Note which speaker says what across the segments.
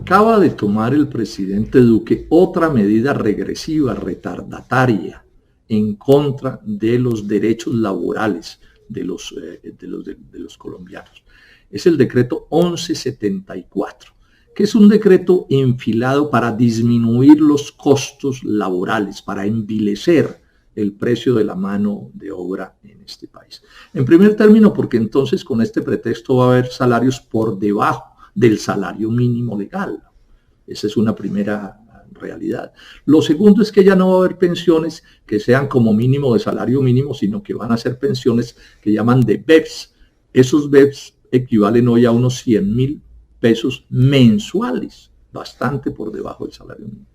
Speaker 1: acaba de tomar el presidente Duque otra medida regresiva, retardataria, en contra de los derechos laborales de los colombianos. Es el decreto 1174, que es un decreto enfilado para disminuir los costos laborales, para envilecer el precio de la mano de obra en este país. En primer término, porque entonces con este pretexto va a haber salarios por debajo del salario mínimo legal. Esa es una primera realidad. Lo segundo es que ya no va a haber pensiones que sean como mínimo de salario mínimo, sino que van a ser pensiones que llaman de BEPS. Esos BEPS equivalen hoy a unos 100.000 pesos mensuales, bastante por debajo del salario mínimo.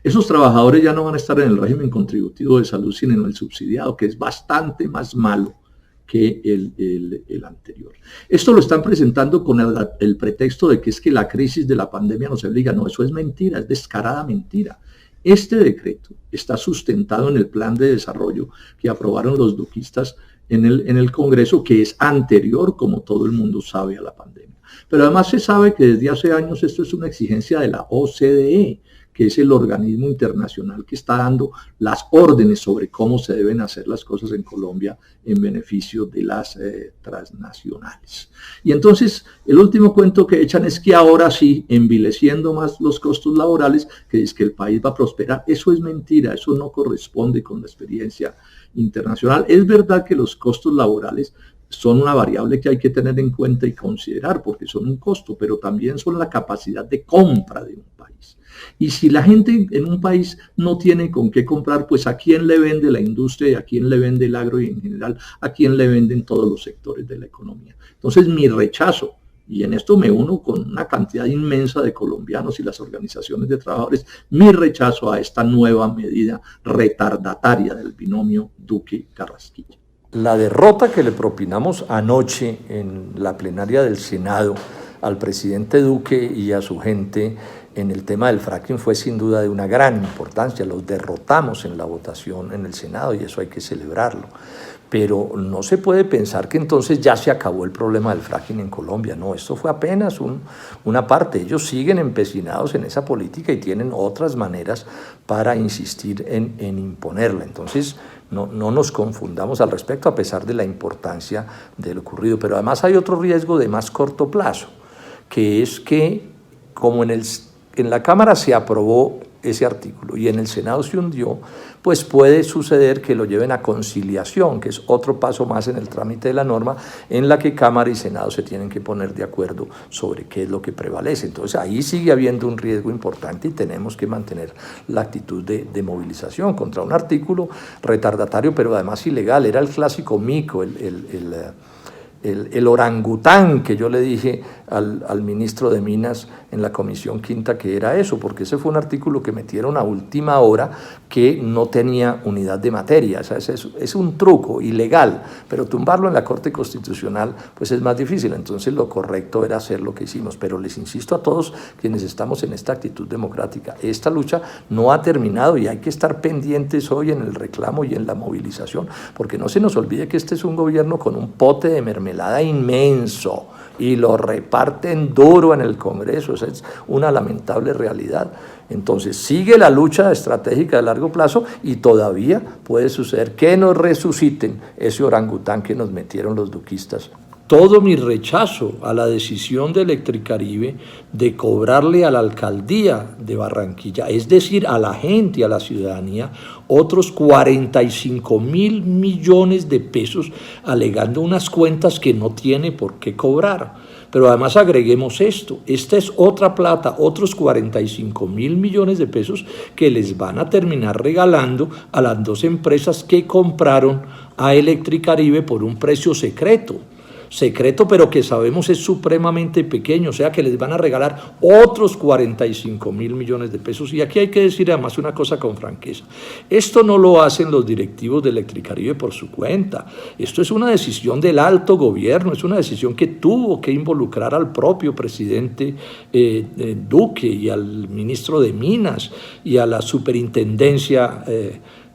Speaker 1: Esos trabajadores ya no van a estar en el régimen contributivo de salud, sino en el subsidiado, que es bastante más malo que el anterior. Esto lo están presentando con el pretexto de que es que la crisis de la pandemia nos obliga. No, eso es mentira, es descarada mentira. Este decreto está sustentado en el plan de desarrollo que aprobaron los duquistas en el Congreso, que es anterior, como todo el mundo sabe, a la pandemia. Pero además se sabe que desde hace años esto es una exigencia de la OCDE, que es el organismo internacional que está dando las órdenes sobre cómo se deben hacer las cosas en Colombia en beneficio de las transnacionales. Y entonces el último cuento que echan es que ahora sí, envileciendo más los costos laborales, que es que el país va a prosperar. Eso es mentira, eso no corresponde con la experiencia internacional. Es verdad que los costos laborales son una variable que hay que tener en cuenta y considerar, porque son un costo, pero también son la capacidad de compra de un país. Y si la gente en un país no tiene con qué comprar, pues a quién le vende la industria y a quién le vende el agro y en general a quién le venden todos los sectores de la economía. Entonces mi rechazo, y en esto me uno con una cantidad inmensa de colombianos y las organizaciones de trabajadores, mi rechazo a esta nueva medida retardataria del binomio Duque-Carrasquilla.
Speaker 2: La derrota que le propinamos anoche en la plenaria del Senado al presidente Duque y a su gente en el tema del fracking fue sin duda de una gran importancia. Los derrotamos en la votación en el Senado y eso hay que celebrarlo. Pero no se puede pensar que entonces ya se acabó el problema del fracking en Colombia. No, esto fue apenas una parte. Ellos siguen empecinados en esa política y tienen otras maneras para insistir en imponerla. Entonces, no nos confundamos al respecto, a pesar de la importancia de lo ocurrido. Pero además hay otro riesgo de más corto plazo, que es que como en la Cámara se aprobó ese artículo y en el Senado se hundió, pues puede suceder que lo lleven a conciliación, que es otro paso más en el trámite de la norma, en la que Cámara y Senado se tienen que poner de acuerdo sobre qué es lo que prevalece. Entonces ahí sigue habiendo un riesgo importante y tenemos que mantener la actitud de movilización contra un artículo retardatario, pero además ilegal. Era el clásico mico, el orangután que yo le dije al ministro de Minas en la Comisión Quinta que era eso, porque ese fue un artículo que metieron a última hora que no tenía unidad de materia. O sea, es un truco ilegal, pero tumbarlo en la Corte Constitucional pues es más difícil. Entonces lo correcto era hacer lo que hicimos, pero les insisto a todos quienes estamos en esta actitud democrática, esta lucha no ha terminado y hay que estar pendientes hoy en el reclamo y en la movilización, porque no se nos olvide que este es un gobierno con un pote de mermelada inmenso y lo reparten duro en el Congreso. Esa es una lamentable realidad. Entonces sigue la lucha estratégica de largo plazo y todavía puede suceder que nos resuciten ese orangután que nos metieron los duquistas. Todo mi rechazo a la decisión de Electricaribe de cobrarle a la alcaldía de Barranquilla, es decir, a la gente, a la ciudadanía, otros 45.000 millones de pesos, alegando unas cuentas que no tiene por qué cobrar. Pero además agreguemos esto, esta es otra plata, otros 45.000 millones de pesos que les van a terminar regalando a las dos empresas que compraron a Electricaribe por un precio secreto, pero que sabemos es supremamente pequeño, o sea que les van a regalar otros 45.000 millones de pesos. Y aquí hay que decir además una cosa con franqueza, esto no lo hacen los directivos de Electricaribe por su cuenta, esto es una decisión del alto gobierno, es una decisión que tuvo que involucrar al propio presidente Duque y al ministro de Minas y a la superintendencia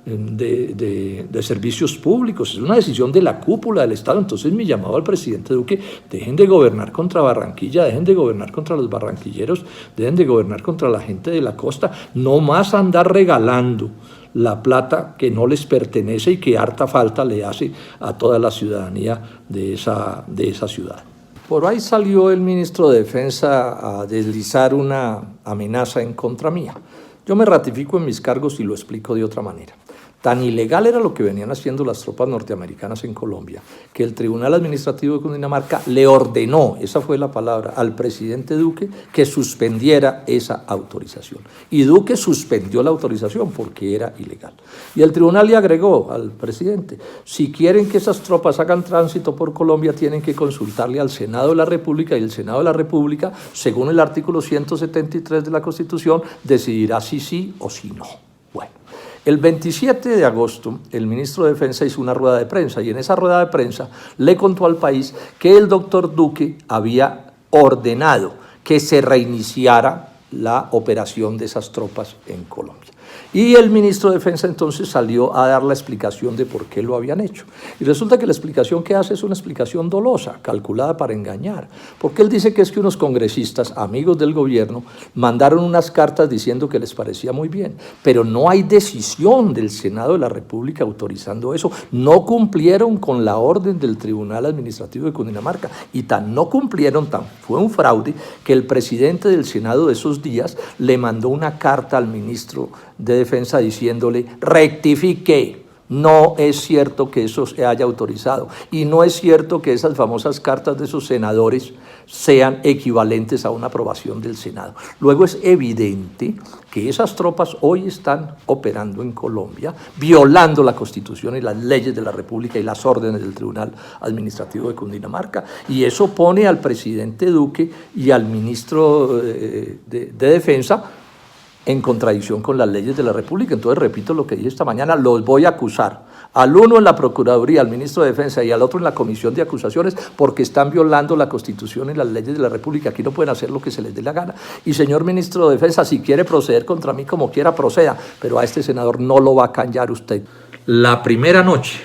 Speaker 2: de servicios públicos, es una decisión de la cúpula del Estado. Entonces mi llamado al presidente Duque: dejen de gobernar contra Barranquilla, dejen de gobernar contra los barranquilleros, dejen de gobernar contra la gente de la costa, no más andar regalando la plata que no les pertenece y que harta falta le hace a toda la ciudadanía de esa ciudad. Por ahí salió el ministro de Defensa a deslizar una amenaza en contra mía. Yo me ratifico en mis cargos y lo explico de otra manera. Tan ilegal era lo que venían haciendo las tropas norteamericanas en Colombia, que el Tribunal Administrativo de Cundinamarca le ordenó, esa fue la palabra, al presidente Duque que suspendiera esa autorización. Y Duque suspendió la autorización porque era ilegal. Y el tribunal le agregó al presidente: si quieren que esas tropas hagan tránsito por Colombia, tienen que consultarle al Senado de la República, y el Senado de la República, según el artículo 173 de la Constitución, decidirá si sí o si no. Bueno. El 27 de agosto, el ministro de Defensa hizo una rueda de prensa, y en esa rueda de prensa le contó al país que el doctor Duque había ordenado que se reiniciara la operación de esas tropas en Colombia. Y el ministro de Defensa entonces salió a dar la explicación de por qué lo habían hecho. Y resulta que la explicación que hace es una explicación dolosa, calculada para engañar. Porque él dice que es que unos congresistas, amigos del gobierno, mandaron unas cartas diciendo que les parecía muy bien. Pero no hay decisión del Senado de la República autorizando eso. No cumplieron con la orden del Tribunal Administrativo de Cundinamarca. Y tan no cumplieron, fue un fraude, que el presidente del Senado de esos días le mandó una carta al ministro de Defensa diciéndole: rectifique, no es cierto que eso se haya autorizado, y no es cierto que esas famosas cartas de esos senadores sean equivalentes a una aprobación del Senado. Luego es evidente que esas tropas hoy están operando en Colombia, violando la Constitución y las leyes de la República y las órdenes del Tribunal Administrativo de Cundinamarca, y eso pone al presidente Duque y al ministro de Defensa en contradicción con las leyes de la República. Entonces, repito lo que dije esta mañana: los voy a acusar, al uno en la Procuraduría, al ministro de Defensa, y al otro en la Comisión de Acusaciones, porque están violando la Constitución y las leyes de la República. Aquí no pueden hacer lo que se les dé la gana. Y señor ministro de Defensa, si quiere proceder contra mí como quiera, proceda, pero a este senador no lo va a callar usted. La primera noche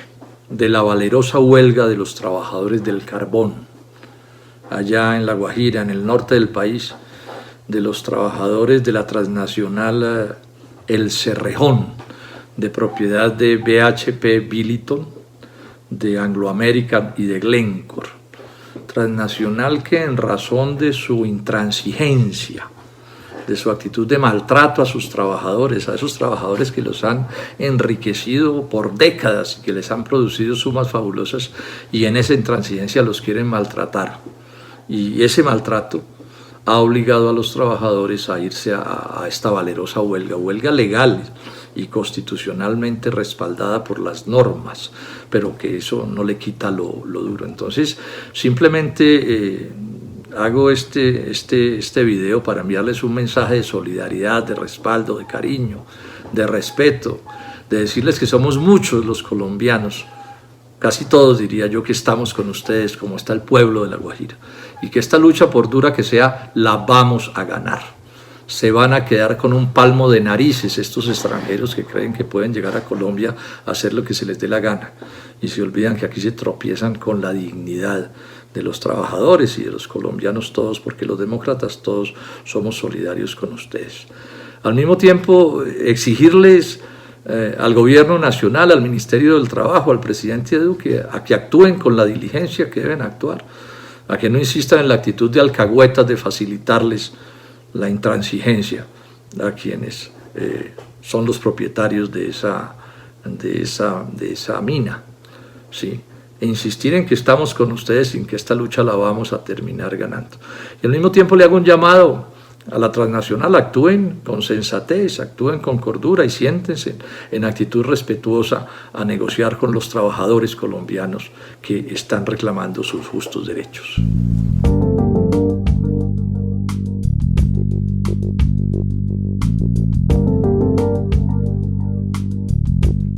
Speaker 2: de la valerosa huelga de los trabajadores del carbón, allá en La Guajira, en el norte del país, de los trabajadores de la transnacional El Cerrejón, de propiedad de BHP Billiton, de Anglo American y de Glencore. Transnacional que, en razón de su intransigencia, de su actitud de maltrato a sus trabajadores, a esos trabajadores que los han enriquecido por décadas y que les han producido sumas fabulosas, y en esa intransigencia los quieren maltratar. Y ese maltrato ha obligado a los trabajadores a irse a esta valerosa huelga legal y constitucionalmente respaldada por las normas, pero que eso no le quita lo duro. Entonces, simplemente hago este video para enviarles un mensaje de solidaridad, de respaldo, de cariño, de respeto, de decirles que somos muchos los colombianos, casi todos diría yo, que estamos con ustedes, como está el pueblo de La Guajira, y que esta lucha, por dura que sea, la vamos a ganar. Se van a quedar con un palmo de narices estos extranjeros que creen que pueden llegar a Colombia a hacer lo que se les dé la gana, y se olvidan que aquí se tropiezan con la dignidad de los trabajadores y de los colombianos todos, porque los demócratas todos somos solidarios con ustedes. Al mismo tiempo, exigirles al gobierno nacional, al Ministerio del Trabajo, al presidente Duque, a que actúen con la diligencia que deben actuar, a que no insistan en la actitud de alcahuetas de facilitarles la intransigencia a quienes son los propietarios de esa mina, ¿sí? E insistir en que estamos con ustedes y en que esta lucha la vamos a terminar ganando. Y al mismo tiempo le hago un llamado a la transnacional: actúen con sensatez, actúen con cordura y siéntense en actitud respetuosa a negociar con los trabajadores colombianos que están reclamando sus justos derechos.